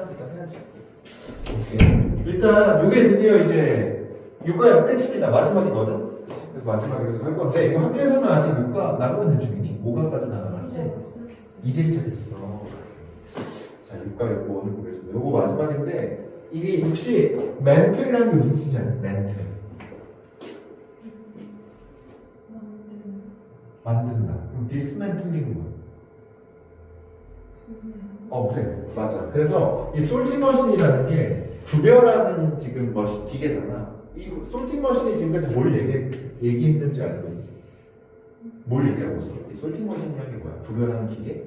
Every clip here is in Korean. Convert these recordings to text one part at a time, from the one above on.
일단 해야지. 오케이. 일단 요게 드디어 이제 육가 끝입니다. 마지막이거든. 그래서 마지막에 이렇게 할 건데 이거 학교에서는 아직 육가 나가고 있는 중이니? 5가까지 나가지? 이제 시작했어. 자, 육가 요거 오늘 보겠습니다. 요거 마지막인데 이게 혹시 멘틀이라는 게 무슨 뜻인지 아니? 멘틀. 만든다. 그럼 디스멘틀링은 뭐야? 그래. 맞아. 그래서 이 솔팅 머신이라는 게 구별하는 지금 머신 기계잖아. 이 솔팅 머신이 지금까지 뭘 얘기했는지 알고 있니? 뭘 얘기하고 있어? 이 솔팅 머신이라는 게 뭐야? 구별하는 기계?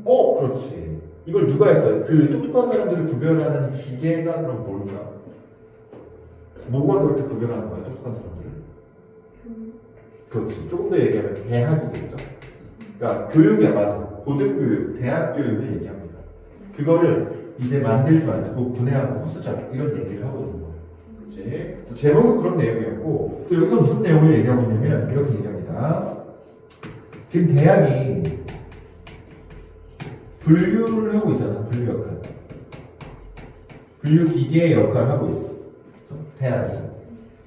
그렇지. 이걸 누가 했어요? 그 똑똑한 사람들을 구별하는 기계가 그럼 뭘까? 뭐가 그렇게 구별하는 거야? 똑똑한 사람들을? 그렇지. 조금 더 얘기하면 대학이겠죠. 그러니까 교육이야, 맞아. 고등교육, 대학 교육을 얘기합니다. 그거를 이제 만들지 말고 분해하고 후수자 이런 얘기를 하고 있는 거예요. 그렇지? 그래서 제목은 그런 내용이었고, 그래서 여기서 무슨 내용을 얘기하고 있냐면 이렇게 얘기합니다. 지금 대학이 분류를 하고 있잖아. 분류 역할. 분류 기계의 역할을 하고 있어. 대학이.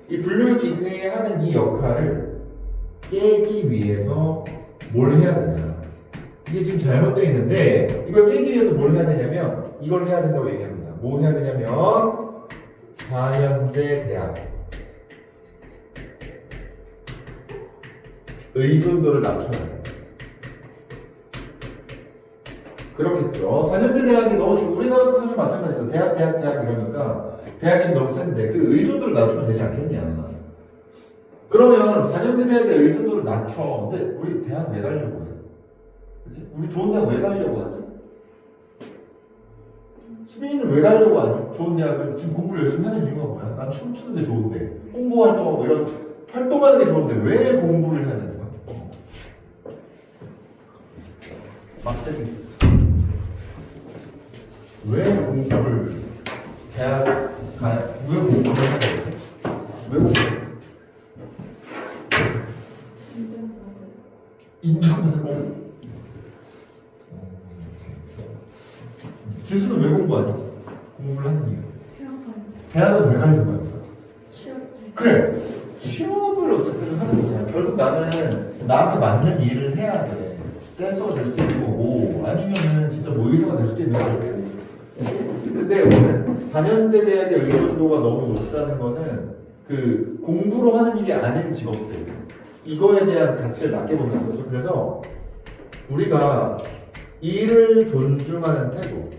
이 분류 기계에 하는 이 역할을 깨기 위해서 뭘 해야 되냐. 이게 지금 잘못되어 있는데 이걸 깨기 위해서 뭘 해야 되냐면 이걸 해야 된다고 얘기합니다. 뭐 해야 되냐면 4년제 대학 의존도를 낮춰야 돼. 그렇겠죠. 4년제 대학이 너무 우리나라도 사실 마찬가지죠. 대학 이러니까 대학이 너무 센데 그 의존도를 낮추면 되지 않겠냐. 그러면 4년제 대학의 의존도를 낮춰. 근데 우리 대학 왜 가려고 해? 그치? 우리 좋은 대학 왜 가려고 하지? 수빈이는 왜 가려고 하니? 좋은 대학을 지금 공부를 열심히 하는 이유가 뭐야? 난 춤추는데 좋은데 홍보 활동하고 이런 활동하는 게 좋은데 왜 공부를 해야 되는 거야? 막세기 왜 공부를 왜 공부를 해야 되지? 왜 공부를? 인정받을 지수는 왜 공부하니? 공부를 하는 이유. 대학은 왜 가려고 하는 거야? 그래. 취업을 어쨌든 하는 거잖아. 결국 나는 나한테 맞는 일을 해야 돼. 댄서가 될 수도 있는 거고 아니면은 진짜 뭐 의사가 될 수도 있는 거고. 근데 오늘 4년제 대학의 의존도가 너무 높다는 거는 그 공부로 하는 일이 아닌 직업들 이거에 대한 가치를 낮게 본다는 거죠. 그래서 우리가 일을 존중하는 태도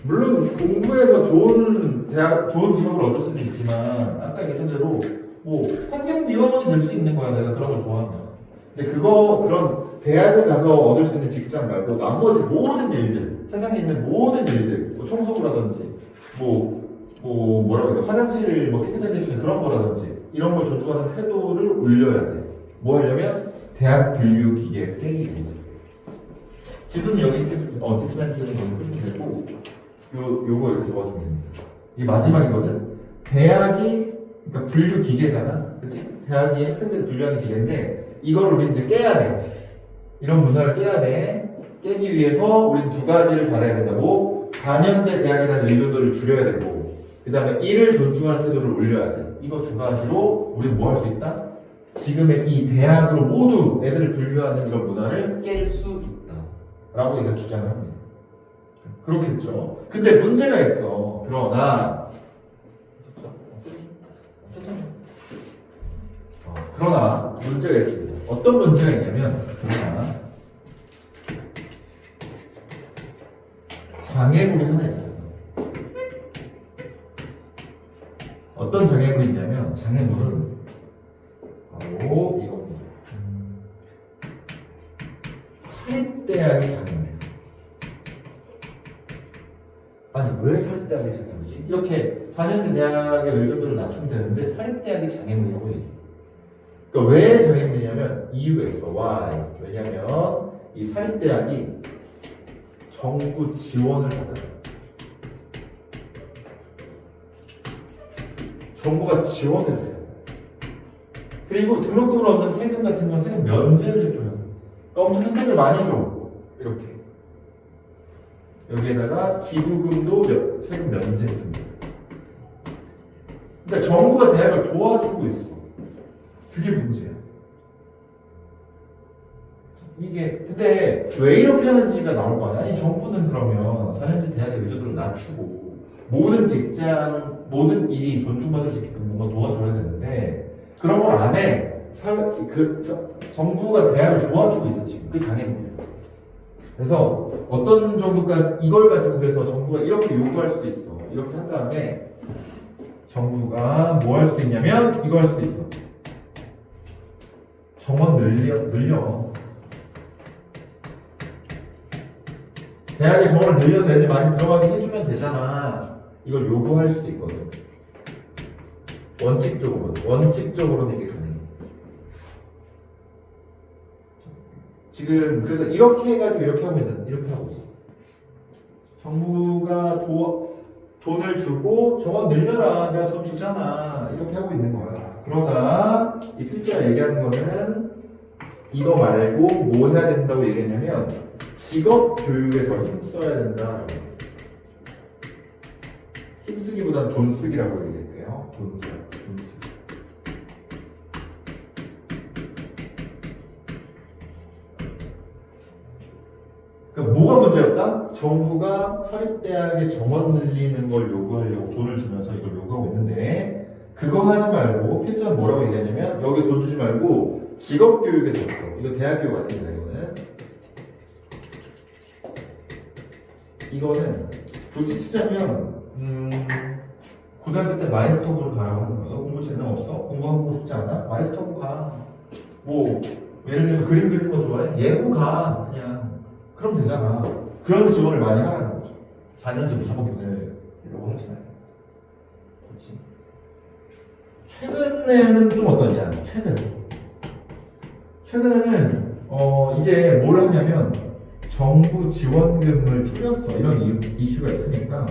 물론 공부해서 좋은 직업을 얻을 수도 있지만 아까 얘기했던 대로 뭐 환경미화원이 될 수 있는 거야. 내가 그런 걸 좋아하면. 근데 그런 대학을 가서 얻을 수 있는 직장 말고 나머지 모든 일들 세상에 있는 모든 일들 뭐 청소를 하든지 뭐라고 해야 돼? 화장실을 뭐 깨끗하게 해주는 그런 거라든지 이런 걸 존중하는 태도를 올려야 돼. 뭐 하려면 대학 분류 기계 깨기 위해서. 지수는 여기 이렇게 디스멘틀링 이렇게 되고 요거 이렇게 적어주면 됩니다. 이게 마지막이거든. 대학이 그러니까 분류 기계잖아, 그렇지? 대학이 학생들을 분류하는 기계인데 이걸 우리 이제 깨야 돼. 이런 문화를 깨야 돼. 깨기 위해서 우린 두 가지를 잘해야 된다고. 4년제 대학에 대한 의존도를 줄여야 되고, 그 다음에 이를 존중하는 태도를 올려야 돼. 이거 두 가지로 우리는 뭐 할 수 있다? 지금의 이 대학으로 모두 애들을 분류하는 이런 문화를 깰 수 있다. 라고 얘가 주장을 합니다. 그렇겠죠. 근데 문제가 있어. 그러나 문제가 있습니다. 어떤 문제가 있냐면 장애물이 하나 있어요. 어떤 장애물이 있냐면 장애물은 바로 이겁니다. 사립대학이 장애물이에요. 아니 왜 사립대학이 장애물이지? 이렇게 4년제 대학의 의존도를 낮추면 되는데 사립대학이 장애물이라고 얘기해요. 그러니까 왜 장애물이냐면 이유가 있어. Why? 왜냐면 이 사립대학이 정부 지원을 받아요. 정부가 지원을 해요. 그리고 등록금을 얻는 세금 같은 건 세금 면제를 해줘요. 엄청 혜택을 많이 줘. 이렇게. 여기에다가 기부금도 세금 면제해 줍니다. 그러니까 정부가 대학을 도와주고 있어. 그게 문제야. 이게 근데 왜 이렇게 하는지가 나올 거 아니야? 아니 정부는 그러면 4년제 대학의 의존도를 낮추고 모든 직장, 모든 일이 존중받을 수 있게끔 뭔가 도와줘야 되는데 그런 걸 안 해. 정부가 대학을 도와주고 있어 지금. 그게 장애물이야. 그래서 어떤 정도까지 이걸 가지고 그래서 정부가 이렇게 요구할 수도 있어. 이렇게 한 다음에 정부가 뭐 할 수도 있냐면 이거 할 수도 있어. 정원 늘려. 대학에 정원을 늘려서 애들 많이 들어가게 해주면 되잖아. 이걸 요구할 수도 있거든. 원칙적으로는 이게 가능해. 지금 그래서 이렇게 해가지고 이렇게 하고 있어. 정부가 돈을 주고 정원 늘려라. 내가 돈 주잖아. 이렇게 하고 있는 거야. 그러나 이 필자가 얘기하는 거는 이거 말고 뭐 해야 된다고 얘기했냐면 직업 교육에 더 힘써야 된다. 힘쓰기보다는 돈 쓰기라고 얘기할게요. 돈 쓰기. 그러니까 뭐가 문제였다? 정부가 사립대학의 정원 늘리는 걸 요구하려고 돈을 주면서 이걸 요구하고 있는데 그거 하지 말고 필자는 뭐라고 얘기하냐면 여기 돈 주지 말고 직업교육에 더 써. 이거 대학교육 아닙니다. 이거는 굳이 치자면 고등학교 때 마이스터브로 가라고 하는 거야. 너 공부 재능 없어? 공부하고 싶지 않아? 마이스터브 가. 뭐 예를 들면 그림 그리는 거 좋아해? 예고 가. 그냥 그럼 되잖아. 그런 지원을 많이 하라는 거죠. 4년제 무조건 보내려고 하지 말고. 그렇지. 최근에는 좀 어떠냐? 최근에는 이제 뭘 하냐면 정부 지원금을 줄였어. 이런 이슈가 있으니까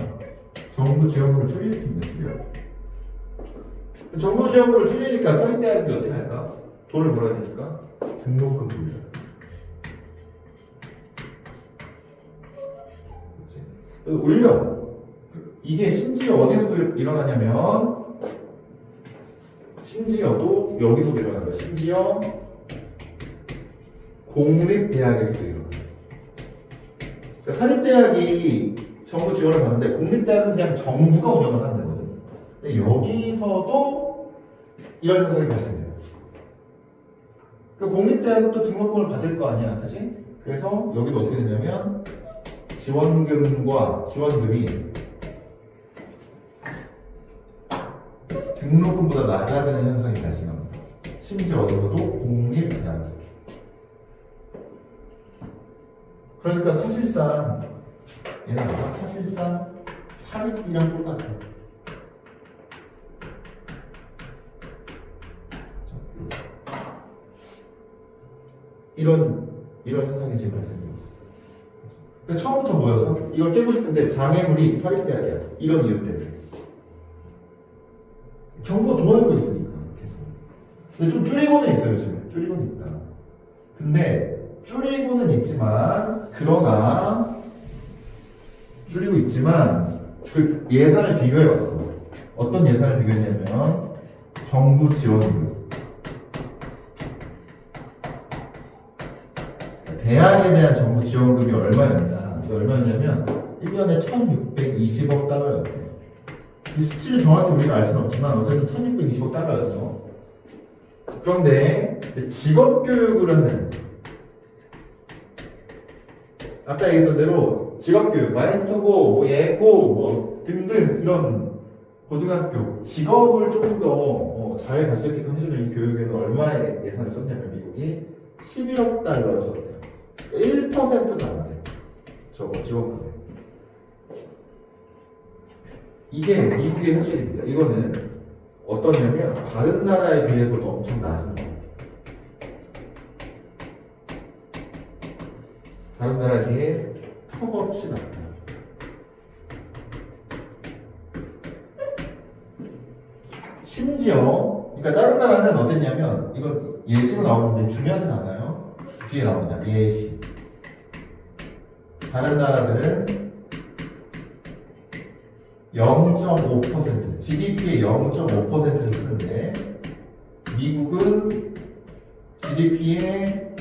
정부 지원금을 줄였습니다. 정부 지원금을 줄이니까 사립대학이 어떻게 할까? 돈을 벌어야 되니까 등록금 돌려. 그렇지? 올려. 이게 심지어 어디서도 일어나냐면 심지어도 여기서도 일어나는 거야. 심지어 공립대학에서도 일어나. 그러니까 사립대학이 정부 지원을 받는데 공립대학은 그냥 정부가 운영을 하는 거거든. 근데 여기서도 이런 현상이 발생돼요. 그러니까 공립대학은 또 등록금을 받을 거 아니야, 그치? 그래서 여기도 어떻게 되냐면 지원금이 등록금보다 낮아지는 현상이 발생합니다. 심지어 어디서도 공립대학에서. 그러니까 사실상 사립이랑 똑같아. 이런 현상이 지금 발생되고 있어. 그러니까 처음부터 뭐였어? 이걸 깨고 싶은데 장애물이 사립대학이야. 이런 이유 때문에. 정부가 도와주고 있으니까 계속. 근데 좀 줄이고는 있어요 지금. 줄이고는 있다. 근데 줄이고는 있지만 줄이고 있지만 그 예산을 비교해봤어. 어떤 예산을 비교했냐면 정부 지원금. 대학에 대한 정부 지원금이 얼마였냐? 얼마였냐면 1년에 1,620억 달러였대. 이 수치를 정확히 우리가 알 수는 없지만 어쨌든 1,620억 달러였어. 그런데 직업교육을 하는 아까 얘기했던 대로 직업교육, 마이스터고, 예고, 등등 이런 고등학교 직업을 조금 더 잘 갈 수 있게끔 해주는 이 교육에는 얼마의 예산을 썼냐면 미국이 11억 달러를 썼대요. 1%도 안 돼. 저거 지원금에. 이게 미국의 현실입니다. 이거는 어떠냐면 다른 나라에 비해서도 엄청 낮은 거예요. 다른 나라에 비해 턱없이 낮다. 심지어 그러니까 다른 나라는 어땠냐면 이건 예시로 나오는데 중요하진 않아요. 뒤에 나옵니다. 예시. 다른 나라들은 0.5%, GDP의 0.5%를 쓰는데 미국은 GDP의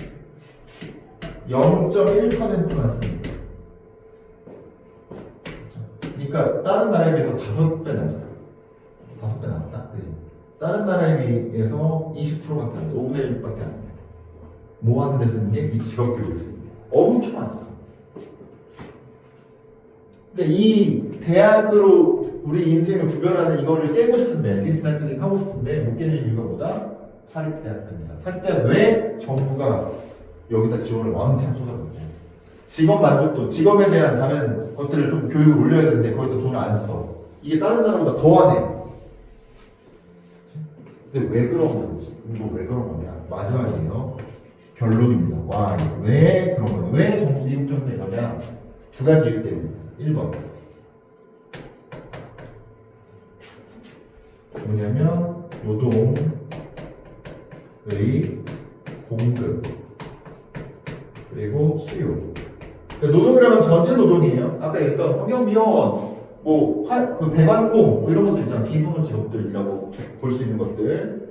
0.1%만 씁니다. 그러니까 다른 나라에 비해서 5배 나잖아. 5배 나왔다, 그지? 다른 나라에 비해서 20%밖에 안 돼. 5분의 1밖에 안 돼. 뭐 하는 데 쓰는 게 이 직업 교육을 쓰는 게 엄청 안 써. 근데 이 대학으로 우리 인생을 구별하는 이거를 깨고 싶은데, 디스맨틀링 하고 싶은데 못 깨는 이유가 뭐다? 사립대학입니다. 사립대학 왜 정부가 여기다 지원을 왕창 쏟아붓고 직업 만족도, 직업에 대한 다른 것들을 좀 교육을 올려야 되는데 거기서 돈을 안 써. 이게 다른 나라보다 더 하네. 근데 왜 그런 건지, 이거 왜 그런 거냐? 마지막이에요. 결론입니다. 와, 왜 그런 거냐? 왜 정부, 미국 정부가 이러냐? 두 가지 이유 때문입니다. 1번. 뭐냐면, 노동의 공급, 그리고 수요. 그러니까 노동이라면 전체 노동이에요. 아까 얘기했던 환경미화원, 그 배관공, 뭐 이런 것들 있잖아. 비소문 직업들이라고 볼 수 있는 것들.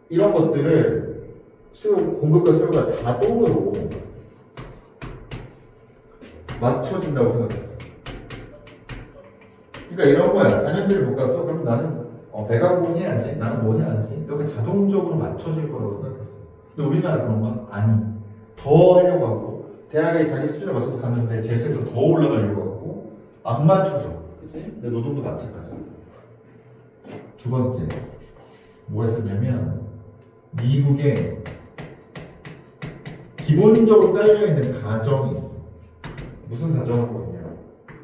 이런 것들을 공급과 수요가 자동으로 맞춰진다고 생각했어. 그러니까 이런 거야. 4년제를 못 갔어? 그럼 나는 배관공 해야지. 나는 뭐 해야지. 이렇게 자동적으로 맞춰질 거라고 생각했어. 근데 우리나라 그런 건 아니. 더 하려고 하고, 대학에 자기 수준에 맞춰서 갔는데 재수에서 더 올라가려고 하고, 안 맞춰져. 그치? 근데 노동도 마찬가지야. 두 번째, 뭐 했었냐면, 미국에 기본적으로 깔려있는 가정이 있어. 무슨 가정을 보냐?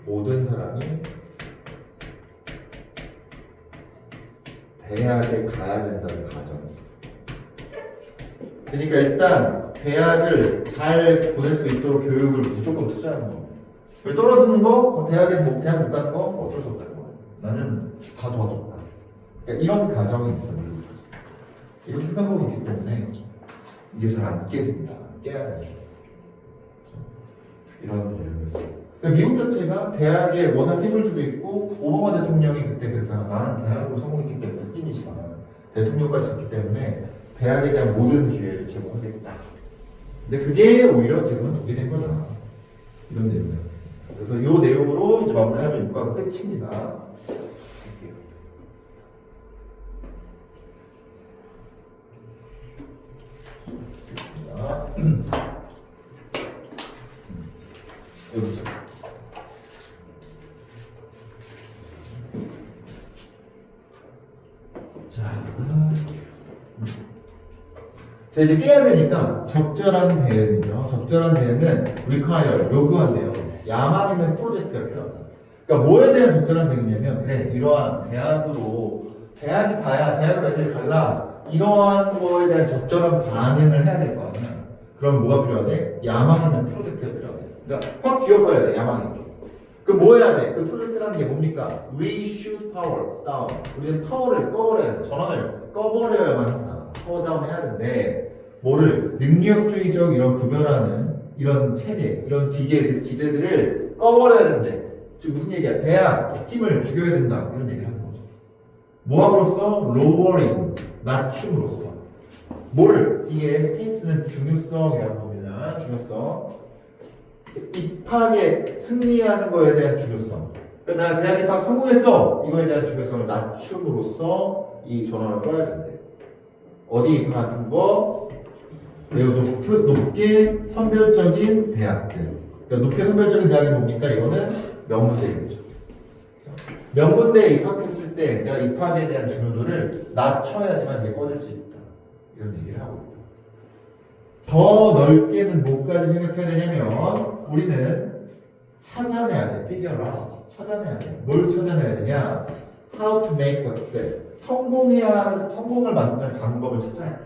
모든 사람이 대학에 가야 된다는 가정이 있어. 그러니까 일단 대학을 잘 보낼 수 있도록 교육을 무조건 투자하는 거. 그리고 떨어지는 거, 대학에서 대학 못 가는 거 어쩔 수 없다는 거야. 나는 다 도와줬다. 그러니까 이런 가정이 있어. 이렇게 생각하고 있기 때문에 이게 잘 안 깨집니다. 깨야 돼요. 이런 내용이었어요. 그러니까 미국 자체가 대학에 워낙 힘을 주고 있고, 오바마 대통령이 그때 그랬잖아. 나는 대학으로 성공했기 때문에 흑인이지만 대통령까지 졌기 때문에 대학에 대한 모든 기회를 제공하겠다. 근데 그게 오히려 지금은 독이 된 거다. 이런 내용이에요. 그래서 이 내용으로 이제 마무리하면 육과가 끝입니다. 여기죠. 자, 이제 깨야 되니까 적절한 대응이죠. 적절한 대응은 require, 요구한대요. 야망 있는 프로젝트가 필요하다. 그러니까 뭐에 대한 적절한 대응이냐면, 그래, 이러한 대학이 다야, 대학으로 애들이 갈라, 이러한 거에 대한 적절한 반응을 해야 될 거 아니야. 그럼 뭐가 필요하대? 야망 있는 프로젝트가 필요하대. 그러니까 확 기어봐야 돼, 야망 있게. 그럼 뭐 해야 돼? 그 프로젝트라는 게 뭡니까? We should power down. 우리는 파워를 꺼버려야 돼. 전원을 꺼버려야만 한다. 파워 다운 해야 되는데, 뭐를? 능력주의적 이런 구별하는 이런 체계, 이런 기제들을 꺼버려야 된대. 지금 무슨 얘기야? 대학, 힘을 죽여야 된다. 이런 얘기를 하는 거죠. 뭐함으로써? lowering, 낮춤으로써. 뭐를? 이게 스테이츠는 중요성이라고 봅니다. 중요성. 입학에 승리하는 거에 대한 중요성. 그러니까 내가 대학 입학 성공했어. 이거에 대한 중요성을 낮춤으로써 이 전원을 꺼야 된대. 어디 입학한 거? 매우 높게 선별적인 대학들. 그러니까 높게 선별적인 대학이 뭡니까? 이거는 명문대이죠. 명문대에 입학했을 때 내가 입학에 대한 중요도를 낮춰야지만 이게 꺼질 수 있다. 이런 얘기를 하고 있다. 더 넓게는 뭐까지 생각해야 되냐면 우리는 찾아내야 돼. figure out. 찾아내야 돼. 뭘 찾아내야 되냐? How to make success. 성공을 만드는 방법을 찾아야 돼.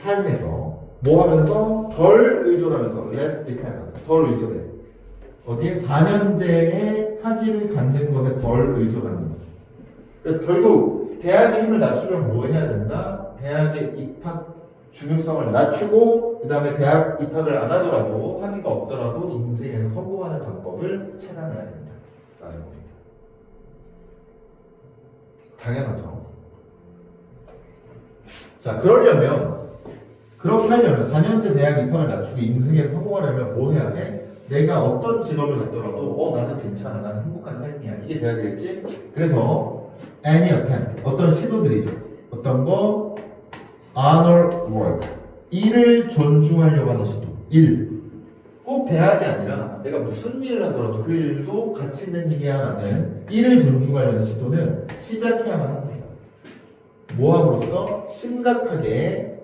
삶에서 뭐 하면서? 덜 의존하면서 less dependent. 덜 의존해. 어디에? 4년제의 학위를 갖는 것에 덜 의존하면서. 그러니까 결국 대학의 힘을 낮추려면 뭐 해야 된다? 대학에 입학 중요성을 낮추고 그 다음에 대학 입학을 안 하더라도 학위가 없더라도 인생에서 성공하는 방법을 찾아내야 된다라는 겁니다. 당연하죠. 자, 그렇게 하려면 4년제 대학 입학을 낮추고 인생에서 성공하려면 뭐 해야 돼? 내가 어떤 직업을 갖더라도 나는 괜찮아, 나는 행복한 삶이야, 이게 돼야 되겠지? 그래서 any attempt, 어떤 시도들이죠. 어떤 거 honor work, 일을 존중하려고 하는 시도. 일, 꼭 대학이 아니라 내가 무슨 일을 하더라도 그 일도 가치 있는 일이야 라는 일을 존중하려는 시도는 시작해야만 합니다. 모함으로써 심각하게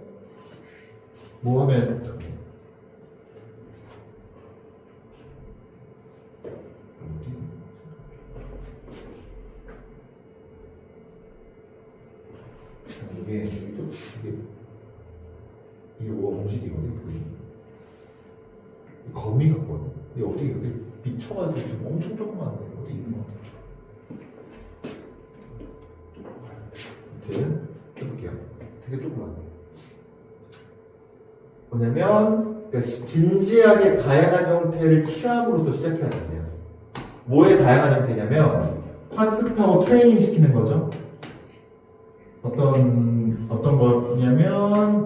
모하면 이게 뭐가 공식이거든요. 거미 같거든요. 근데 어디 이렇게 미쳐가지고 지금 엄청 조그만데 어디 있는 것 같아요. 아무튼 해볼게요. 되게 조그만데. 뭐냐면 진지하게 다양한 형태를 취함으로써 시작해야 돼요. 뭐의 다양한 형태냐면 학습하고 트레이닝 시키는 거죠. 어떤 거냐면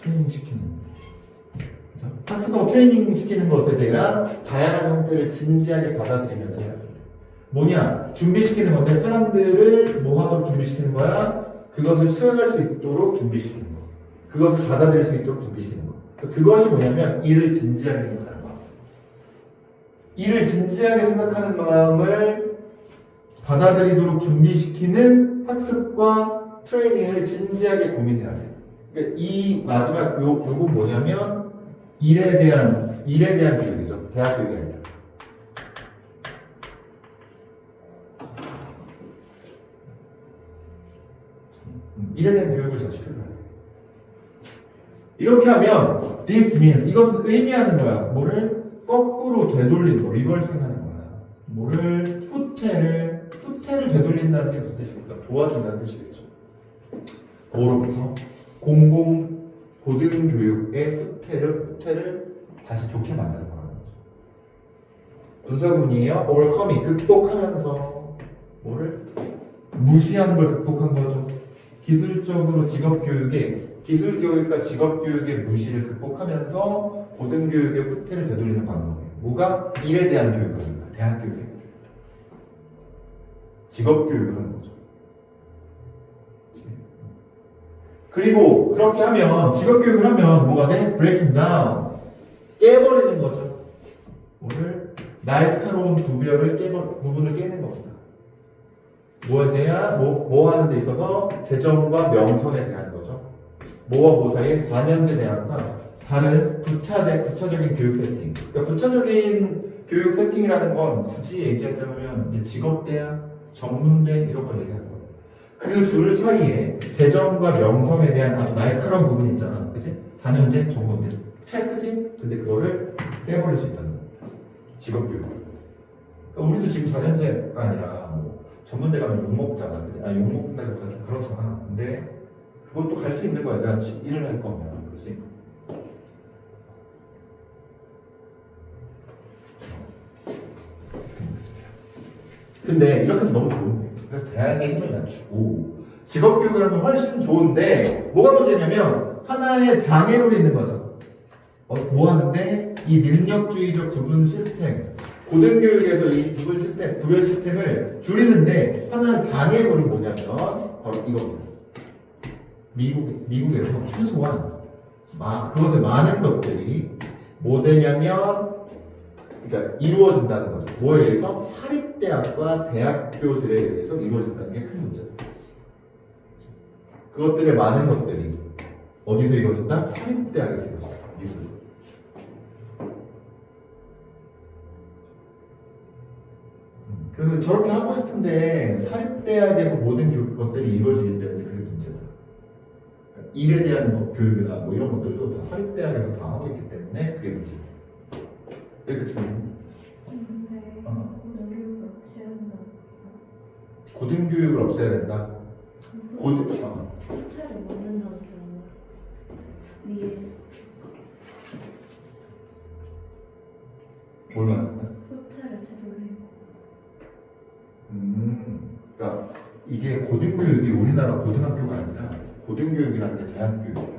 트레이닝 시키는 거죠. 학습하고 트레이닝 시키는 것에 대한 다양한 형태를 진지하게 받아들이면서 해야 돼요. 뭐냐? 준비시키는 건데 사람들을 뭐 하도록 준비시키는 거야? 그것을 수행할 수 있도록 준비시키는 거. 그것을 받아들일 수 있도록 준비시키는 거. 그것이 뭐냐면 일을 진지하게 생각하는 거. 일을 진지하게 생각하는 마음을 받아들이도록 준비시키는 학습과 트레이닝을 진지하게 고민해야 돼요. 그러니까 이 마지막 요건 뭐냐면 일에 대한 교육이죠. 대학 교육이 아니라. 일에 대한 교육을 잘 시켜줘야 돼요. 이렇게 하면 this means 이것은 의미하는 거야. 뭐를 거꾸로 되돌리는 거, 리버싱하는 거야. 뭐를 후퇴를 되돌린다는 게 무슨 뜻입니까? 좋아진다는 뜻이겠죠. 뭐로부터 고등교육의 후퇴를 다시 좋게 만드는 거라는 거죠. 분사구문이에요. overcoming 극복하면서 뭐를 무시하는 걸 극복한 거죠. 기술적으로 기술교육과 직업교육의 무시를 극복하면서 고등교육의 후퇴를 되돌리는 방법이에요. 뭐가? 일에 대한 교육입니다. 대학교육에. 직업교육을 하는 거죠. 그리고 그렇게 하면 직업교육을 하면 뭐가 돼? breaking down. 깨버리는 거죠. 뭐를? 날카로운 구분을 깨는 겁니다. 뭐에 대한 뭐 하는 데 있어서 재정과 명성에 대한 거죠. 뭐와 뭐 사이에 4년제 대학과 다른 구체적인 교육 세팅. 그러니까 구체적인 교육 세팅이라는 건 굳이 얘기하자면 이제 직업대학, 전문대 이런 걸 얘기하는 거예요. 그 둘 사이에 재정과 명성에 대한 아주 날카로운 부분이 있잖아. 그치? 4년제, 전문대. 그치? 근데 그거를 깨버릴 수 있다는 겁니다. 직업교육. 그러니까 우리도 지금 4년제가 아니라 전문대 가면 욕먹잖아. 그치? 욕먹는다기보다 좀 그렇잖아. 근데 그것도 갈 수 있는 거야. 내가 일을 할 거면. 그렇지? 근데 이렇게 해서 너무 좋은데. 그래서 대학의 힘을 낮추고 직업교육을 하면 훨씬 좋은데 뭐가 문제냐면 하나의 장애물이 있는 거죠. 뭐 하는데 이 능력주의적 구분 시스템 고등교육에서 이 구분 시스템, 구별 시스템을 줄이는데 하나의 장애물은 뭐냐면 바로 이겁니다. 미국에서 최소한 그것의 많은 것들이 뭐 되냐면 그러니까 이루어진다는 거죠. 뭐에 의해서? 사립대학과 대학교들에 의해서 이루어진다는 게 큰 문제예요. 그것들의 많은 것들이 어디서 이루어진다? 사립대학에서 이루어진다. 미국에서. 그래서 저렇게 하고 싶은데 사립대학에서 모든 것들이 이루어지기 때문에 그게 문제다. 일에 대한 교육이나 이런 것들도 다 사립대학에서 다 하고 있기 때문에 그게 문제다. 이렇게 좀 고등교육을 없애야 된다. 후퇴를 못 낸다는 게 위에서 뭘 말하는 호텔을 되돌리고. 그러니까 이게 고등교육이 우리나라 고등학교가 아니라 고등교육이라는 게 대학교육이야.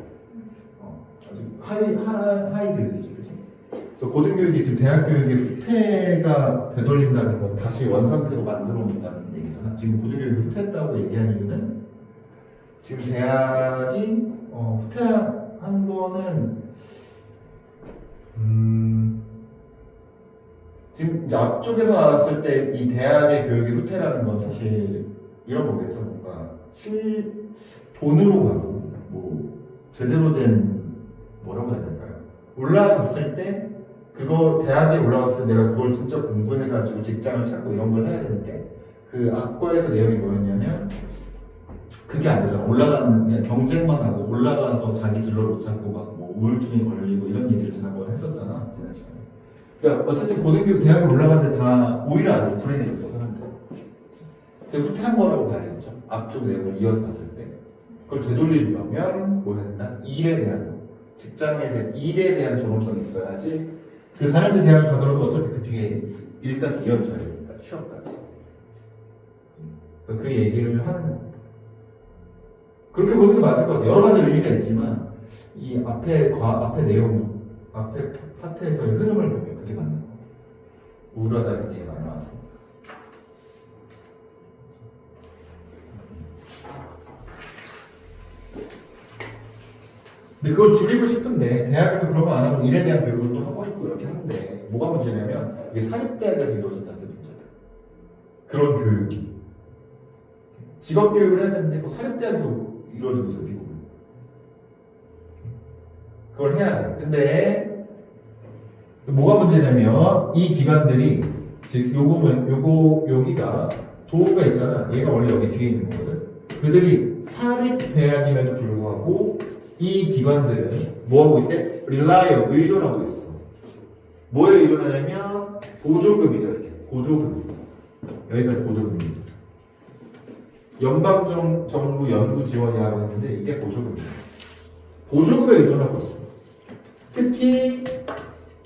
아주 하위 교육이지, 그치? 그래서 고등교육이 지금 대학교육의 후퇴가 되돌린다는 건 다시 원상태로 만들어 놓는다는 얘기잖아. 지금 고등교육이 후퇴했다고 얘기한 이유는 지금 대학이 후퇴한 거는 지금 이제 앞쪽에서 나왔을 때 이 대학의 교육이 후퇴라는 건 사실 이런 거겠죠. 뭔가 돈으로 가고 뭐 제대로 된 뭐라고 해야 될까요? 올라갔을 때 그거 대학에 올라갔을 때 내가 그걸 진짜 공부해가지고 직장을 찾고 이런 걸 해야 되는데 그 학과에서 내용이 뭐였냐면 그게 안 되잖아. 올라가는 그냥 경쟁만 하고 올라가서 자기 진로를 못 찾고 막 뭐 우울증에 걸리고 이런 얘기를 지난번에 했었잖아. 지난 시간에. 그러니까 어쨌든 고등교육 대학에 올라갔는데 다 오히려 아주 불행해졌어 사람들. 그게 후퇴한 거라고 봐야겠죠. 앞쪽 내용을 이어서 봤을 때 그걸 되돌리려면 뭐 했나? 일에 대한 직장에 대한 일에 대한 존엄성이 있어야지. 그 4년제 대학을 가더라도 어차피 그 뒤에 일까지 이어져야 되니까 취업까지. 그래서 그 얘기를 하는 겁니다. 그렇게 보는 게 맞을 것 같아요. 여러 가지 의미가 있지만 이 앞에 내용, 앞에 파트에서의 흐름을 보면 그게 맞는 거예요. 우울하다는 얘기가 많이 나왔습니다. 근데 그걸 줄이고 싶은데 대학에서 그런 거 안 하고 일에 대한 교육을 또 하고 싶고 이렇게 하는데 뭐가 문제냐면 이게 사립대학에서 이루어진다는 게 문제다. 그런 교육이 직업교육을 해야 되는데 뭐 사립대학에서 이루어지고 있어 미국은. 그걸 해야 돼. 근데 뭐가 문제냐면 이 기관들이 즉 여기가 도구가 있잖아. 얘가 원래 여기 뒤에 있는 거거든. 그들이 사립대학임에도 불구하고 이 기관들은 뭐하고 있대? 릴라이어, 의존하고 있어. 뭐에 의존하냐면 보조금이죠. 이렇게 보조금. 여기까지 보조금입니다. 연방정부 연구지원이라고 했는데 이게 보조금이에요. 보조금에 의존하고 있어. 특히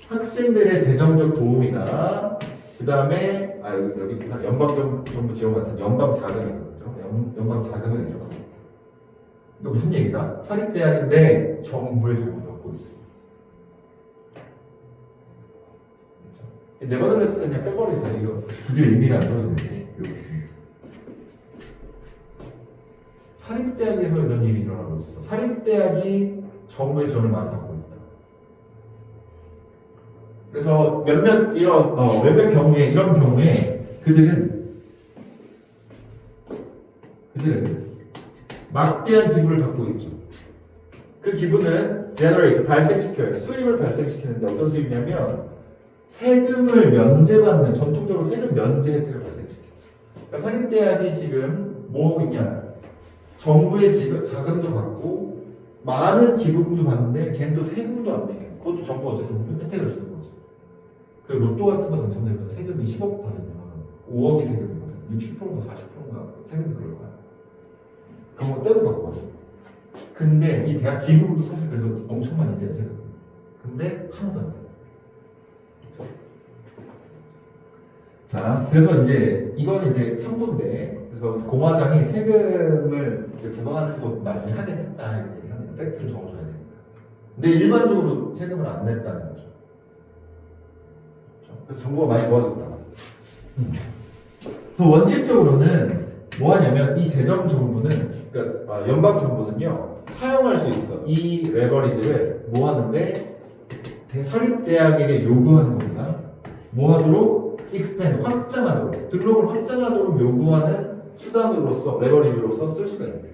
학생들의 재정적 도움이나 그 다음에 여기 연방정부 지원 같은 연방자금이거든요. 연방자금을 의존하고 있다. 이거 무슨 얘기다? 사립대학인데 정부의 도움을 받고 있어. 그렇죠? 네버들레스 그냥 빼버리세요. 이거 굳이 의미를 안 들어주는데 사립대학에서 이런 일이 일어나고 있어. 사립대학이 정부의 지원을 많이 받고 있다. 그래서 몇몇 경우에 이런 경우에 그들은 막대한 기부를 받고 있죠. 그 기부는 generate 발생시켜요. 수입을 발생시키는데 어떤 수입이냐면 세금을 면제받는 전통적으로 세금 면제 혜택을 발생시켜요. 그러니까 사립대학이 지금 뭐 하고 있냐? 정부의 자금도 받고 많은 기부금도 받는데 걔는 또 세금도 안 매겨. 그것도 정부가 어쨌든 혜택을 주는 거지. 그 로또 같은 거 당첨되면 세금이 10억 받으면 5억이 세금이거든. 60%인가 40%인가 세금이 그럴 거야. 그런 거 떼고 받거든. 근데 이 대학 기부금도 사실 그래서 엄청 많이 돼요, 세금. 근데 하나도 안 돼. 자, 그래서 이제 이거는 이제 참고인데, 그래서 공화당이 세금을 이제 부과하는 거 나중에 하긴 했다 이런 얘기를 합니다. 팩트를 적어줘야 되니까. 근데 일반적으로 세금을 안 냈다는 거죠. 그래서 정부가 많이 도와줬다. 그 원칙적으로는 뭐 하냐면 이 재정 정부는 그러니까 연방 정부는요 사용할 수 있어. 이 레버리지를 뭐 하는데 사립대학에게 요구하는 겁니다. 뭐 하도록 expand 확장하도록 등록을 확장하도록 요구하는 수단으로서 레버리지로서 쓸 수가 있대.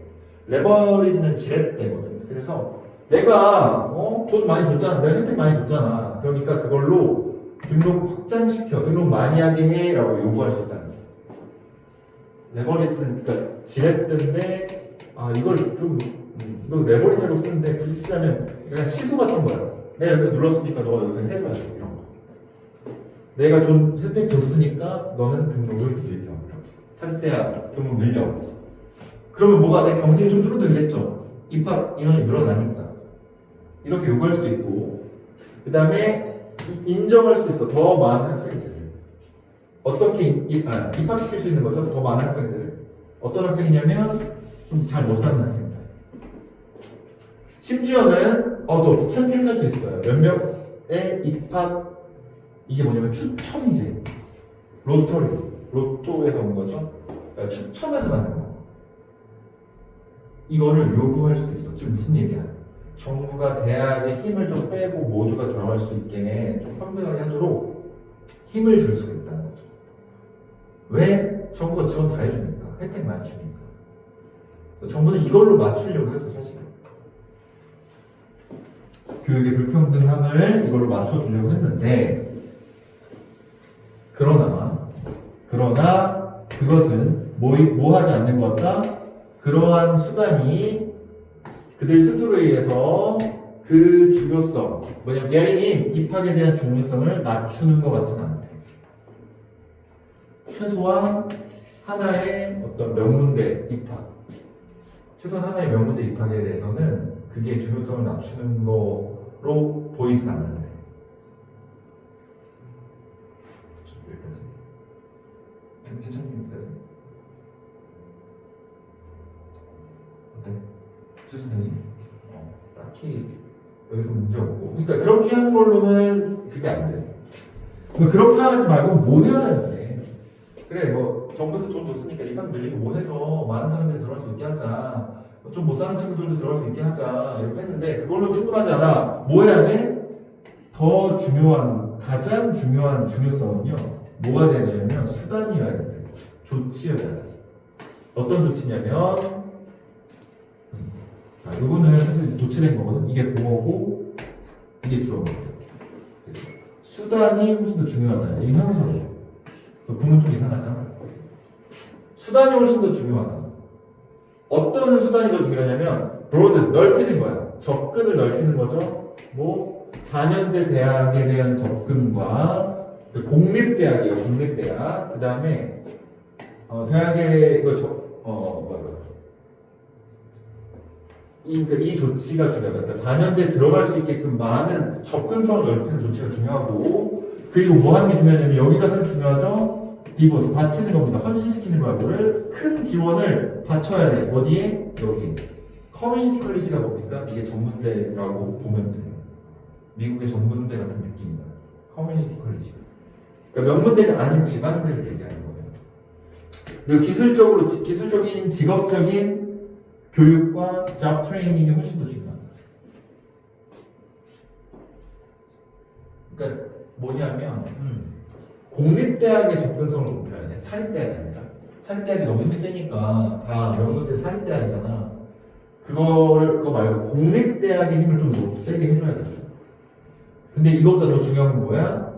레버리지는 지렛대거든. 그래서 내가 돈 많이 줬잖아. 내가 혜택 많이 줬잖아. 그러니까 그걸로 등록 확장시켜, 등록 많이 하게 해라고 요구할 수 있다는 거예요. 레버리지는 그러니까 지렛대인데 이걸 레버리지로 쓰는데 굳이 쓰자면 그냥 시소 같은 거야. 내가 여기서 눌렀으니까 너가 여기서 해줘야 돼. 이런 거. 내가 돈 혜택 줬으니까 너는 등록을 늘려. 사립대학 등록 늘려. 그러면 뭐가 내 경쟁이 좀 줄어들겠죠. 입학 인원이 늘어나니까. 이렇게 요구할 수도 있고, 그 다음에 인정할 수도 있어. 더 많은 학생들을. 어떻게 입학시킬 수 있는 거죠? 더 많은 학생들을. 어떤 학생이냐면 좀 잘 못 사는 학생들. 심지어는 또 채택할 수 있어요. 몇 명의 입학, 이게 뭐냐면 추첨제. 로또에서 온 거죠. 그러니까 추첨해서 받는 거. 이거를 요구할 수도 있어. 지금 무슨 얘기야? 정부가 대학에 힘을 좀 빼고 모두가 들어갈 수 있게 좀 평등하게 하도록 힘을 줄 수가 있다는 거죠. 왜? 정부가 지원 다 해주니까. 혜택 많이 주니까. 정부는 이걸로 맞추려고 했어, 사실은. 교육의 불평등함을 이걸로 맞춰주려고 했는데, 그러나 그것은 뭐 하지 않는 것 같다? 그러한 수단이 그들 스스로에 의해서 그 중요성, 뭐냐면 getting in, 입학에 대한 중요성을 낮추는 것 같지는 않대. 최소한 하나의 어떤 명문대 입학, 최소한 하나의 명문대 입학에 대해서는 그게 중요성을 낮추는 거로 보이진 않는데. 여기까지. 괜찮습니까? 어때? 주선생님? 딱히 여기서 문제 없고. 그러니까 그렇게 하는 걸로는 그게 안 돼. 뭐 그렇게 하지 말고 못 해야 되는데. 그래, 뭐 정부에서 돈 줬으니까 입학 늘리고 못 해서 많은 사람들이 들어갈 수 있게 하자. 좀 못 사는 친구들도 들어갈 수 있게 하자. 이렇게 했는데 그걸로 충분하지 않아. 뭐 해야 돼? 더 중요한, 가장 중요한 중요성은요. 뭐가 돼야 되냐면 수단이어야 돼. 조치여야 돼. 어떤 조치냐면, 자, 이거는 사실 도치된 거거든. 이게 보어고 이게 주어거든. 수단이 훨씬 더 중요하다. 이게 형용사로. 구문 좀 이상하잖아. 수단이 훨씬 더 중요하다. 어떤 수단이 더 중요하냐면 broaden, 넓히는 거야. 접근을 넓히는 거죠. 뭐 4년제 대학에 대한 접근과 공립대학이에요. 공립대학. 그 다음에 대학의 이 조치가 중요하다. 그러니까 4년제 들어갈 수 있게끔 많은 접근성을 넓히는 조치가 중요하고, 그리고 뭐 하는 게 중요하냐면 여기가 사실 중요하죠. 디보트, 바치는 겁니다. 헌신시키는 거를 큰 지원을 바쳐야 돼. 어디에? 여기. 커뮤니티 컬리지가 뭡니까? 이게 전문대라고 보면 돼요. 미국의 전문대 같은 느낌이다. 커뮤니티 컬리지. 그러니까 명문대가 아닌 지방대를 얘기하는 거예요. 그리고 기술적인, 직업적인 교육과 잡 트레이닝이 훨씬 더 중요합니다. 그러니까 뭐냐면 공립대학의 접근성을 높여야 돼. 사립대학이 아니라. 사립대학이 너무 힘이 세니까 다 명문대 사립대학이잖아. 그거 말고 공립대학의 힘을 좀 세게 해줘야 돼. 근데 이것보다 더 중요한 건 뭐야?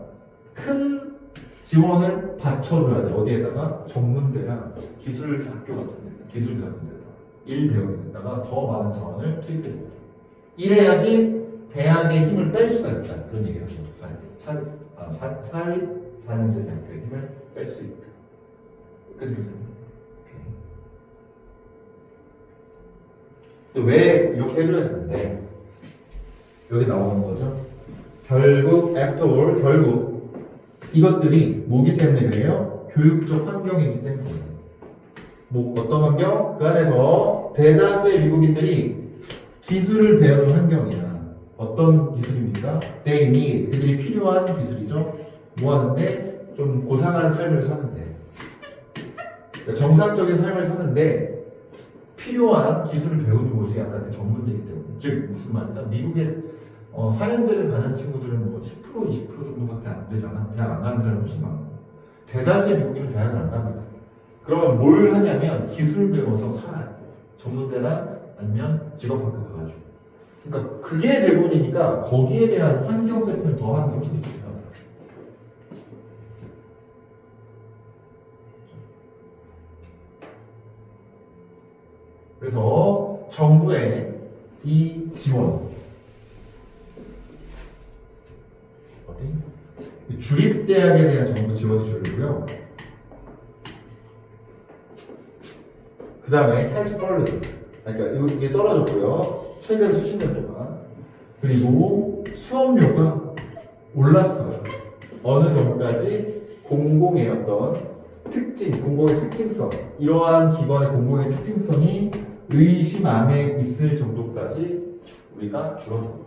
큰 지원을 받쳐줘야 돼. 어디에다가? 전문대랑 기술학교 같은 데, 기술대 같은 데다가 일 배우는 데다가 더 많은 자원을 투입해줘야 돼. 이래야지 대학의 힘을 뺄 수가 있다. 그런 얘기를 하죠. 사립 4년제 대학교의 힘을 뺄 수 있다. 여기까지 보세요. 또 왜 이렇게 해줘야 되는데, 여기 나오는 거죠. 결국, after all, 결국 이것들이 뭐기 때문에 그래요? 교육적 환경이기 때문에. 뭐 어떤 환경? 그 안에서 대다수의 미국인들이 기술을 배우는 환경이야. 어떤 기술입니까? They need, 그들이 필요한 기술이죠. 뭐 하는데? 좀 고상한 삶을 사는데, 그러니까 정상적인 삶을 사는데 필요한 기술을 배우는 곳이 약간 전문대이기 때문에. 즉 무슨 말이다? 미국의 4년제를 가는 친구들은 뭐 10% 20% 정도밖에 안 되잖아. 대학 안 가는 사람이 훨씬 많고. 대다수의 미국인은 대학을 안 갑니다. 그러면 뭘 하냐면 기술 배워서 살아요. 전문대나 아니면 직업학교 가가지고. 그러니까 그게 대부분이니까 거기에 대한 환경 세팅을 더 하는 게 훨씬 중요합니다. 그래서 정부의 이 지원, 주립대학에 대한 정부 지원이 주고요. 그 다음에 has fallen, 그러니까 이게 떨어졌고요. 최근 수십 년 동안. 그리고 수업료가 올랐어요. 어느 정도까지? 공공의 어떤 특징, 공공의 특징성, 이러한 기관의 공공의 특징성이 의심 안에 있을 정도까지 우리가 줄어들었다.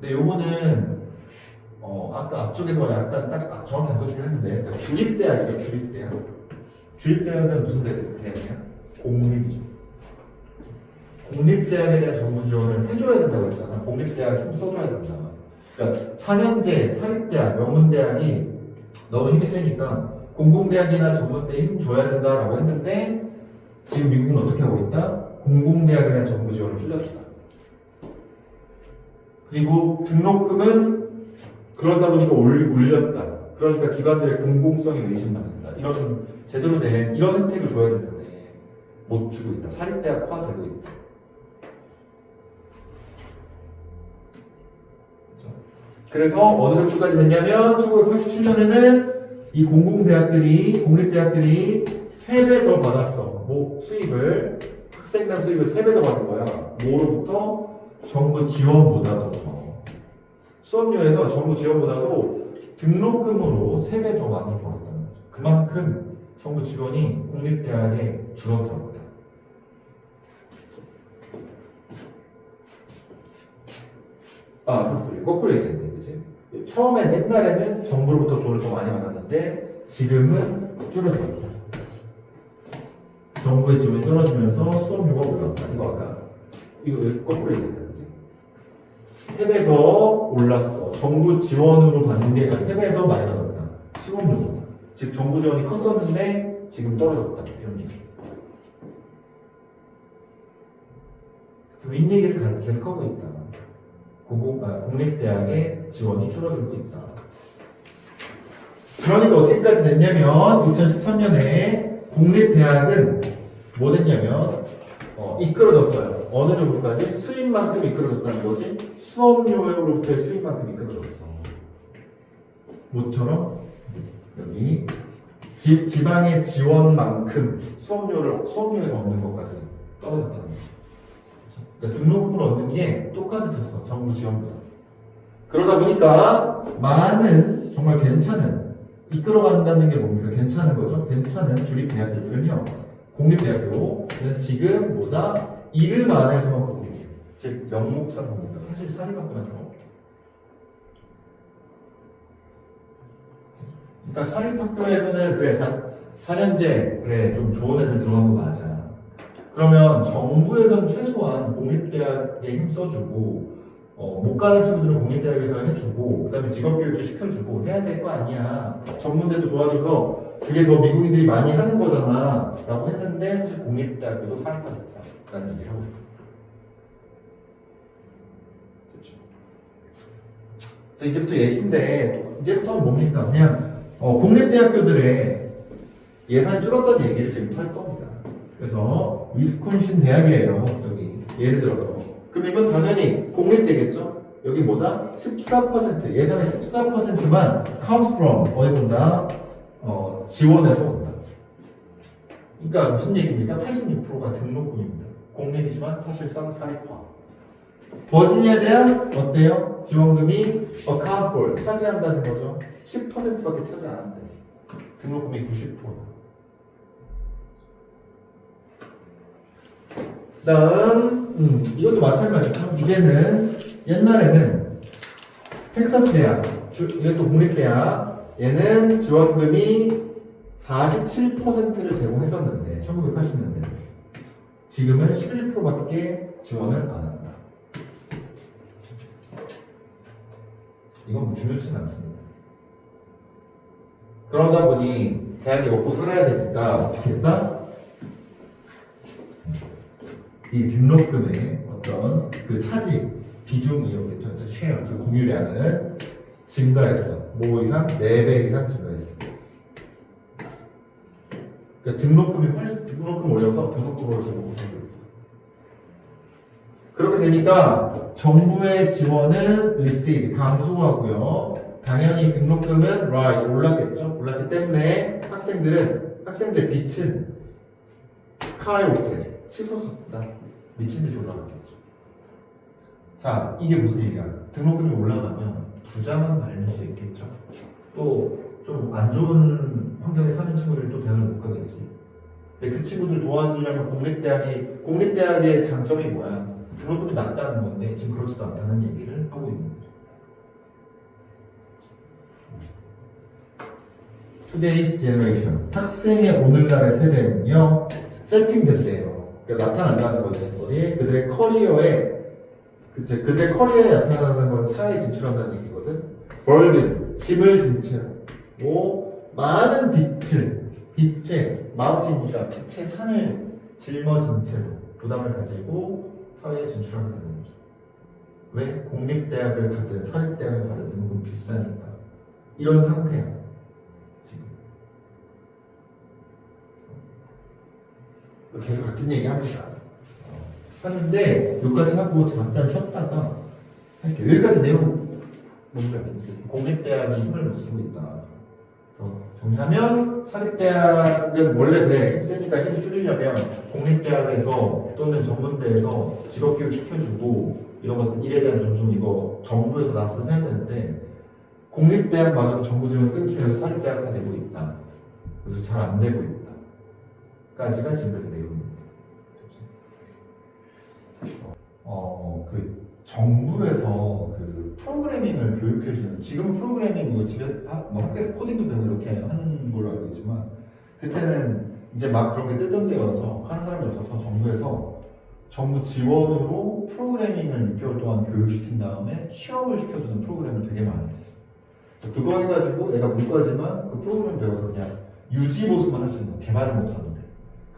근데 요거는 아까 앞쪽에서 약간 딱 정확히 안 써주긴 했는데, 그러니까 주립대학이죠. 주립대학. 주립대학은 무슨 대학이야? 공립이죠. 공립대학에 대한 정부 지원을 해줘야 된다고 했잖아. 공립대학 힘 써줘야 된다. 그러니까 4년제 사립대학, 명문대학이 너무 힘이 세니까 공공대학이나 전문대에 힘 줘야 된다라고 했는데, 지금 미국은 어떻게 하고 있다? 공공대학에 대한 정부 지원을 줄였다. 그리고 등록금은 그러다 보니까 올렸다. 그러니까 기관들의 공공성이 의심받는다. 이런 제대로 된 이런 혜택을 줘야 되는데 못 주고 있다. 사립대학화되고 있다. 그래서 어느 정도까지 됐냐면 1987년에는 이 공립대학들이 3배 더 받았어. 뭐 수입을, 학생당 수입을 3배 더 받은 거야. 뭐로부터? 정부 지원보다도 더. 수업료에서 정부 지원보다도 등록금으로 3배 더 많이 벌었다는 거죠. 그만큼 정부 지원이 공립대학에 줄어들었다. 소리 거꾸로 얘기했네, 그치? 처음엔 옛날에는 정부로부터 돈을 더 많이 받았는데 지금은 줄어들었다. 정부의 지원이 떨어지면서 수업료가 올랐다. 이거 거꾸로 얘기했다, 그치? 3배 더 올랐어. 정부 지원으로 받는 게 3배 더 많이 받았다. 수업료보다. 즉 정부 지원이 컸었는데 지금 떨어졌다. 이런 얘기. 그래서 이 얘기를 계속 하고 있다. 공립대학의 지원이 줄어들고 있다. 그러니까 어떻게까지 됐냐면 2013년에 공립대학은 뭐 됐냐면 이끌어졌어요. 어느 정도까지? 수입만큼 이끌어졌다는 거지. 수업료로부터의 수입만큼 이끌어졌어. 뭐처럼? 여기 지방의 지원만큼 수업료에서 얻는 것까지 떨어졌다는 거죠. 그러니까 등록금을 얻는 게 똑같아졌어. 정부 지원보다. 그러다 보니까 많은 정말 괜찮은 이끌어간다는 게 뭡니까? 괜찮은 거죠. 괜찮은 주립대학교들은요. 공립대학교는 지금 뭐다? 이름 안에서만 공립. 즉 명목상 공립. 사실 사립학교는 더 없죠. 그러니까 사립학교에서는 그래 4년제 그래 좀 좋은 애들 들어간 거 맞아. 그러면 정부에서는 최소한 공립대학에 힘써주고 못 가는 친구들은 공립대학에서 해주고 그 다음에 직업교육도 시켜주고 해야 될 거 아니야. 전문대도 도와줘서 그게 더 미국인들이 많이 하는 거잖아 라고 했는데 사실 공립대학교도 사립화됐다 라는 얘기를 하고 싶어요. 그렇죠. 그래서 이제부터 예시인데 이제부터는 뭡니까? 그냥 공립대학교들의 예산이 줄었다는 얘기를 지금부터 할 겁니다. 그래서 위스콘신 대학이래요. 여기 예를 들어서 그럼 이건 당연히 공립대겠죠? 여기 뭐다? 14% 예산의 14%만 comes from 어디 온다? 지원에서 온다. 그러니까 무슨 얘기입니까? 86%가 등록금입니다. 공립이지만 사실상 사립화. 버지니아 대학 어때요? 지원금이 account for 차지한다는 거죠. 10%밖에 차지 안 한대. 등록금이 90%다. 다음 이것도 마찬가지죠. 이제는 옛날에는 텍사스 대학, 이것도 공립대학, 얘는 지원금이 47%를 제공했었는데 1980년대 지금은 11%밖에 지원을 안 한다. 이건 뭐 중요치는 않습니다. 그러다 보니 대학이 먹고 살아야 되니까 어떻게 했다? 이 등록금의 어떤 그 차지 비중이었겠죠. 쉐어, 그 공유량은 증가했어. 뭐 이상? 4배 이상 증가했어. 그러니까 등록금 올려서 등록금으로 제공을 하고 있다. 그렇게 되니까 정부의 지원은 recede, 감소하고요. 당연히 등록금은 rise, 올랐겠죠. 올랐기 때문에 학생들의 빚은 skyrocket, 치솟았다. 미친 듯이 올라갔겠죠. 자, 이게 무슨 얘기야? 등록금이 올라가면 부자만 말릴 수 있겠죠. 또 좀 안 좋은 환경에 사는 친구들이 또 대학을 못 가겠지. 근데 그 친구들 도와주려면 공립대학의 장점이 뭐야? 등록금이 낮다는 건데 지금 그렇지도 않다는 얘기를 하고 있는 거죠. Today's generation. 학생의 오늘날의 세대는요, 세팅됐대요. 그러니까 나타난다는 거지. 어디에? 그들의 커리어에 나타나는 건 사회에 진출한다는 얘기거든. 월드, 짐을 진 채로 많은 빛의 마운틴이니까 빛의 산을 짊어진 채로 부담을 가지고 사회에 진출하게 되는 거죠. 왜? 공립대학을 가든 사립대학을 가든 등록금 비싸니까. 이런 상태야. 지금. 계속 같은 얘기 합니다. 하는데 여기까지 하고 잠깐 쉬었다가 할게요. 여기까지 내용 뭔지 알겠지? 공립대학이 힘을 못 쓰고 있다. 그래서 정리하면 사립대학은 원래 그래 세니까 힘을 줄이려면 공립대학에서 또는 전문대에서 직업교육 시켜주고 이런 것들 일에 대한 존중 이거 정부에서 나서서 해야 되는데 공립대학마저도 정부 지원을 끊기면서 사립대학가 되고 있다. 그래서 잘 안 되고 있다. 까지가 지금까지 내용입니다. 그 정부에서 그 프로그래밍을 교육해주는 지금은 프로그래밍 뭐 집에 뭐 학교에서 코딩도 배우고 이렇게 하는 걸로 알고 있지만 그때는 이제 막 그런 게 뜨던데여서 하는 사람이 없어서 정부 지원으로 프로그래밍을 6개월 동안 교육시킨 다음에 취업을 시켜주는 프로그램을 되게 많이 했어. 그거 해가지고 애가 문과지만 그 프로그램 배워서 그냥 유지보수만 할 수 있는 개발을 못하는데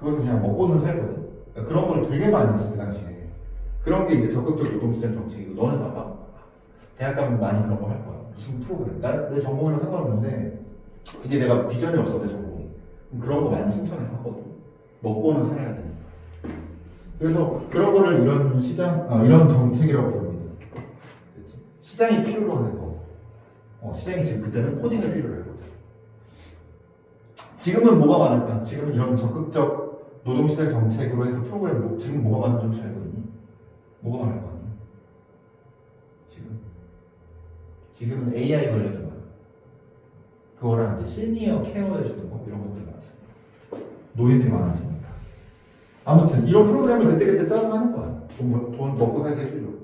그것을 그냥 먹고는 살거든. 그러니까 그런 걸 되게 많이 했어 그 당시에. 그런 게 이제 적극적 노동시장 정책이고 너네도 아마 대학 가면 많이 그런 거 할 거야. 무슨 프로그램. 내 전공이랑 상관없는데 이게 내가 비전이 없어 내 전공이. 그런 거 많이 신청해서 하거든. 먹고는 살아야 되니까. 그래서 그런 거를 이런 정책이라고 부릅니다. 그치? 시장이 필요로 하는 거. 시장이 지금 그때는 코딩을 필요로 했거든. 지금은 뭐가 많을까? 지금은 이런 적극적 노동시장 정책으로 해서 프로그램 지금 뭐가 많은지 혹시 알고 있니? 뭐가 많을 거 아니야? 지금은 AI 관련된 거야. 그거랑 이제 시니어 케어해주는 거 이런 것들이 많습니다. 노인들이 많아지니까. 아무튼 이런 프로그램을 그때그때 짜서 하는 거야. 돈 먹고 살게 해주려고.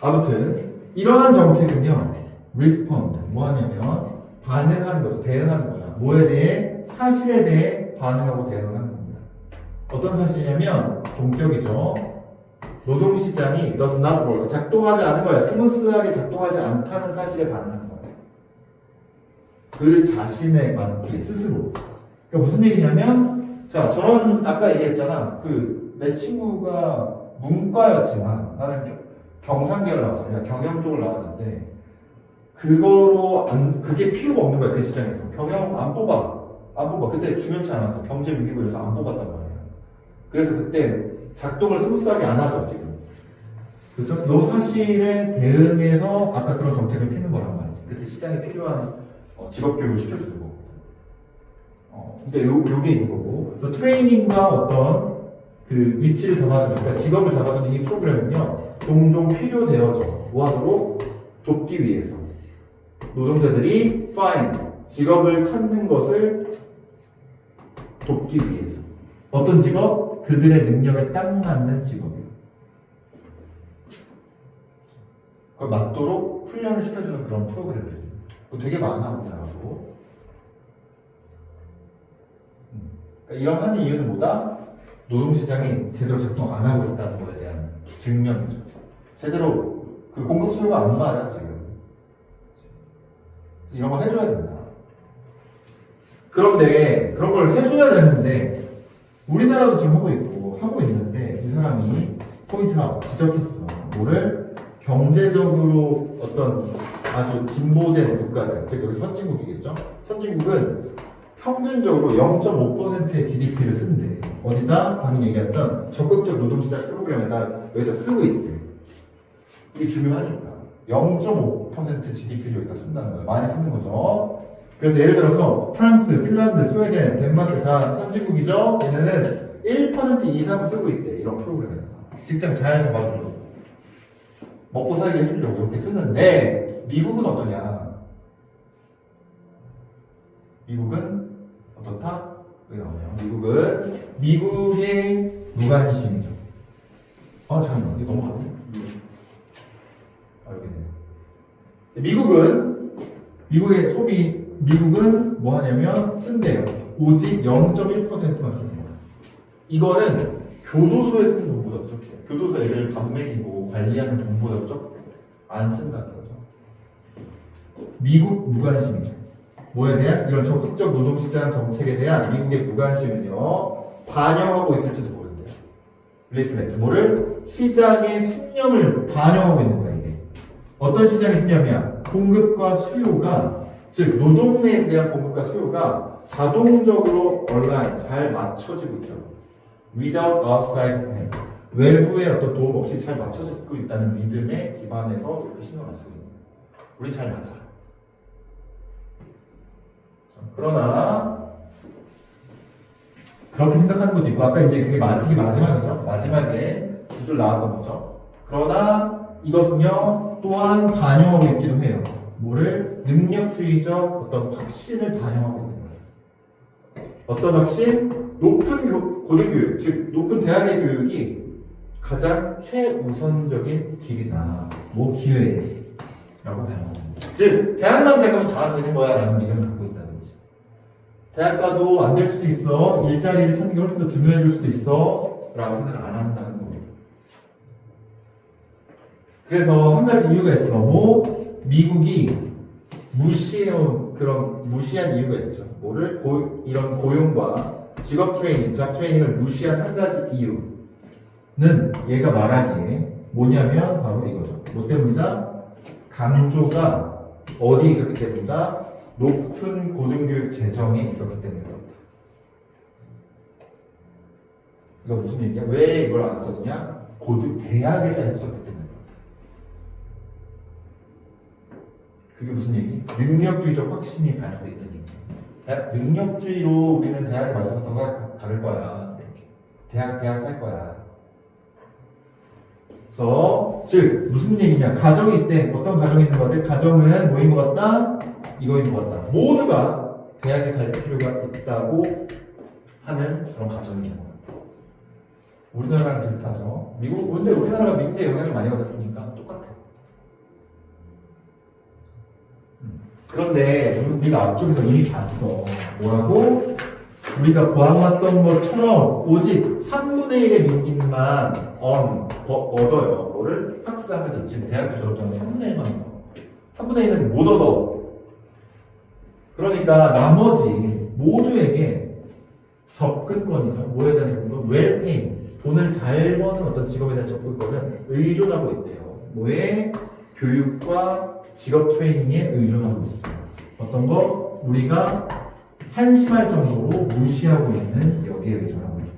아무튼 이러한 정책은요, respond 뭐 하냐면 반응하는 거죠. 대응하는 거야. 뭐에 대해? 사실에 대해 반응하고 대응하는 겁니다. 어떤 사실이냐면 동격이죠. 노동시장이 does not work, 작동하지 않은 거야. 스무스하게 작동하지 않다는 사실에 반응하는 거야. 그 자신의 스스로. 그러니까 무슨 얘기냐면, 자, 저는 아까 얘기했잖아. 내 친구가 문과였지만 나는 경상계를 나왔어. 그냥 경영 쪽을 나왔는데 그게 필요가 없는 거야. 그 시장에서. 경영 안 뽑아. 그때 중요치 않았어. 경제 위기고 이래서 안 뽑았단 말이야. 그래서 그때 작동을 스무스하게 안 하죠, 지금. 그렇죠? 너 사실에 대응해서 아까 그런 정책을 피는 거란 말이지. 그때 시장에 필요한 직업교육을 시켜주는 거고. 그러니까 요게 있는 거고. 또 트레이닝과 어떤 그 위치를 잡아주는, 그러니까 직업을 잡아주는 이 프로그램은요, 종종 필요되어져. 뭐 하도록? 돕기 위해서. 노동자들이 find, 직업을 찾는 것을 돕기 위해서. 어떤 직업? 그들의 능력에 딱 맞는 직업이에요. 그걸 맞도록 훈련을 시켜주는 그런 프로그램들이 되게 많아, 우리나라도. 그러니까 이런 하는 이유는 뭐다? 노동시장이 제대로 작동 안 하고 있다는 거에 대한 증명이죠. 제대로 그 공급 수요가 안 맞아, 지금. 이런 거 해줘야 된다. 그런데 그런 걸 해줘야 되는데 우리나라도 지금 하고 있는데 이 사람이 포인트가 지적했어. 뭐를? 경제적으로 어떤 아주 진보된 국가들, 즉 여기 선진국이겠죠? 선진국은 평균적으로 0.5%의 GDP를 쓴대. 어디다? 방금 얘기했던 적극적 노동시장 프로그램에다 여기다 쓰고 있대. 이게 중요하니까 0.5% GDP를 여기다 쓴다는 거예요. 많이 쓰는 거죠. 그래서 예를 들어서 프랑스, 핀란드, 스웨덴, 덴마크 다 선진국이죠. 얘네는 1% 이상 쓰고 있대. 이런 프로그램에다가 직장 잘 잡아주려고. 먹고 살게 해주려고 이렇게 쓰는데 미국은 어떠냐? 미국은 어떻다? 여기 나오네요. 미국의 무관심이죠. 잠깐만, 이거 넘어가네. 여기네. 미국은 뭐 하냐면 쓴대요. 오직 0.1%만 쓰는 거야. 이거는 교도소에 쓰는 돈보다 부족해요. 교도소 애들 밥 먹이고 관리하는 돈보다 부족 안 쓴다는 거죠. 미국 무관심이죠. 뭐에 대한 이런 적극적 노동시장 정책에 대한 미국의 무관심은요 반영하고 있을지도 모른대요. 리플렉트 뭐를 시장의 신념을 반영하고 있는 거야 이게. 어떤 시장의 신념이야? 공급과 수요가 즉 노동에 대한 공급과 수요가 자동적으로 온라인 잘 맞춰지고 있죠. Without outside help 외부의 어떤 도움 없이 잘 맞춰지고 있다는 믿음에 기반해서 이렇게 신경을 쓰고 있는 거예요. 우리 잘 맞아. 그러나 그렇게 생각하는 것도 있고 아까 이제 그게 마지막이죠. 마지막에 두 줄 나왔던 거죠. 그러나 이것은요 또한 반영하고 있기도 해요. 뭐를? 능력주의적 어떤 확신을 반영하고 있는 거예요. 어떤 확신? 높은 고등교육, 즉 높은 대학의 교육이 가장 최우선적인 길이다. 뭐 기회라고 반영하는 거예요. 즉 대학만 잘 가면 다 되는 거야 라는 믿음을 갖고 있다는 거지. 대학 가도 안 될 수도 있어. 일자리를 찾는 게 훨씬 더 중요해질 수도 있어 라고 생각을 안 한다는 겁니다. 그래서 한 가지 이유가 있어. 미국이 무시한 이유가 있죠. 뭐를? 이런 고용과 직업 트레이닝, 잡 트레이닝을 무시한 한 가지 이유는 얘가 말하기에 뭐냐면 바로 이거죠. 뭐 때문이다? 강조가 어디에 있었기 때문이다? 높은 고등교육 재정에 있었기 때문이다. 이거 무슨 얘기야? 왜 이걸 안 썼냐? 대학에다 했었기 때문에. 그게 무슨 얘기? 능력주의적 확신이 반영되어 있다는 얘기야. 능력주의로 우리는 대학에 맞아서 가를 거야. 대학 할 거야. 그래서 즉 무슨 얘기냐? 가정이 있대. 어떤 가정이 있는 것 같아? 가정은 뭐인 것 같다? 이거인 것 같다. 모두가 대학에 갈 필요가 있다고 하는 그런 가정이 있는 것 같아. 우리나라랑 비슷하죠. 근데 우리나라가 미국의 영향을 많이 받았으니까 똑같아. 그런데 우리가 앞쪽에서 이미 봤어. 뭐라고? 우리가 보아왔던 것처럼 오직 3분의 1의 미국인만 얻어요. 뭐를? 학사학위. 지금 대학교 졸업장은 3분의 1만 얻어. 3분의 1은 못 얻어. 그러니까 나머지 모두에게 접근권이죠. 뭐에 대한 접근권? 웰페인. 돈을 잘 버는 어떤 직업에 대한 접근권은 의존하고 있대요. 뭐에? 교육과 직업 트레이닝에 의존하고 있어요. 어떤 거? 우리가 한심할 정도로 무시하고 있는 여기에 의존하고 있다.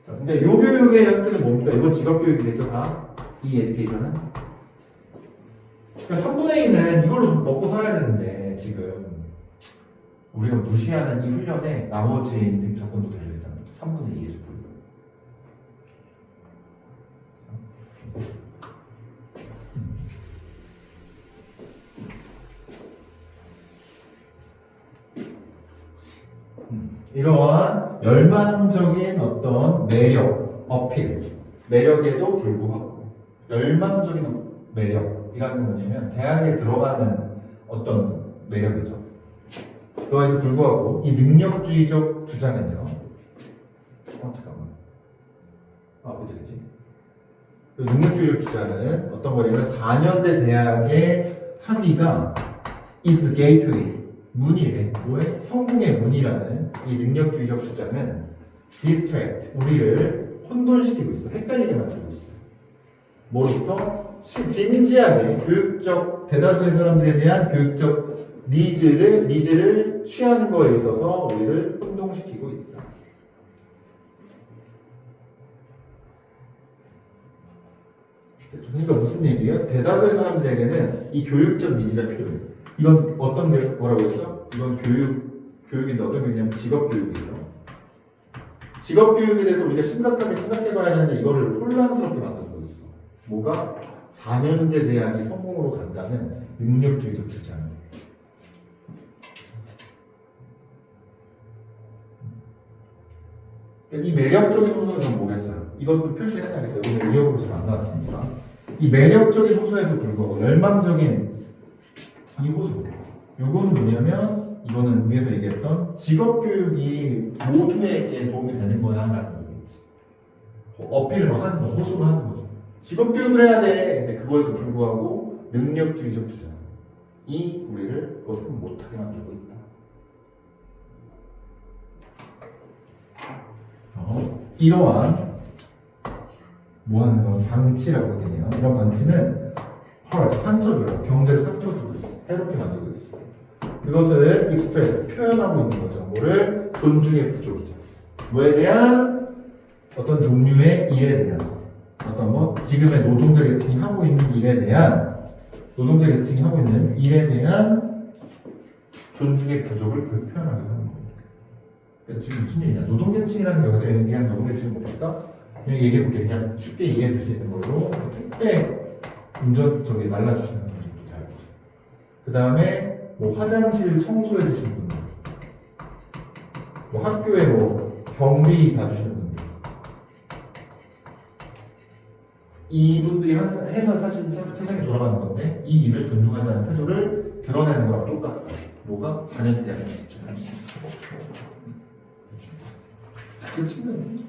자, 근데 요 교육의 형태는 뭡니까? 이건 직업 교육이겠죠, 다? 이 에듀케이션은? 그러니까 3분의 2는 이걸로 먹고 살아야 되는데, 지금 우리가 무시하는 이 훈련에 나머지 인생 조건도 달려있다는 거죠. 3분의 2의 조건. 이러한 열망적인 어떤 매력, 어필, 매력에도 불구하고 열망적인 매력이라는 건 뭐냐면 대학에 들어가는 어떤 매력이죠. 그거에도 불구하고 이 능력주의적 주장은요. 잠깐만. 그치. 그 능력주의적 주장은 어떤 거냐면 4년제 대학의 학위가 is the gateway. 문이래. 뭐에? 성공의 문이라는 이 능력주의적 주장은 distract, 우리를 혼돈시키고 있어. 헷갈리게 만들고 있어. 뭐로부터? 진지하게 교육적, 대다수의 사람들에 대한 교육적 니즈를 취하는 거에 있어서 우리를 혼동시키고 있다. 그러니까 무슨 얘기예요? 대다수의 사람들에게는 이 교육적 니즈가 필요해요. 이건 어떤 뭐라고 했어? 이건 교육인데 어떤 교육이냐면 직업교육이에요. 직업교육에 대해서 우리가 심각하게 생각해봐야 되는데 이거를 혼란스럽게 만들고 있어. 뭐가 4년제 대학이 성공으로 간다는 능력주의적 주장. 이 매력적인 호소는 좀 뭐겠어요? 이것도 표시해놔야겠다. 오늘 의역으로 잘 안 나왔으니까. 이 매력적인 호소에도 불구하고 열망적인 이 호소. 요거는 뭐냐면 이거는 위에서 얘기했던 직업교육이 모두에게 도움이 되는 거야 라는 얘기지. 어필을 막 하는 거, 호소를 하는 거죠. 직업교육을 해야 돼. 근데 그거에도 불구하고 능력주의적 주장이 우리를 그것을 못하게 만들고 있다. 이러한 뭐 하는 건 방치라고 하겠네요. 이런 방치는 상처줘요. 경제를 상처주고 있어. 해롭게 만들고 있어. 그것을 익스프레스, 표현하고 있는 거죠. 뭐를? 존중의 부족이죠. 뭐에 대한? 어떤 종류의 일에 대한, 어떤 뭐 지금의 노동자 계층이 하고 있는 일에 대한, 노동자 계층이 하고 있는 일에 대한 존중의 부족을 표현하게 하는 겁니다. 지금 무슨 얘기냐? 노동계층이라는 게 여기서 얘기한 노동계층은 뭡니까? 그냥 얘기해볼게. 그냥 쉽게 이해될 수 있는 걸로 택배 운전 저기 날라주시는 분들도 잘 보죠. 그 다음에 뭐 화장실 청소해 주시는 분들, 뭐 학교에 뭐 경비 봐주시는 분들, 이분들이 해서 사실 세상에 돌아가는 건데 이 일을 존중하지 않는 태도를 드러내는 거랑 똑같다. 뭐가 4년제 대학에 직접 하는 거. 그 측면이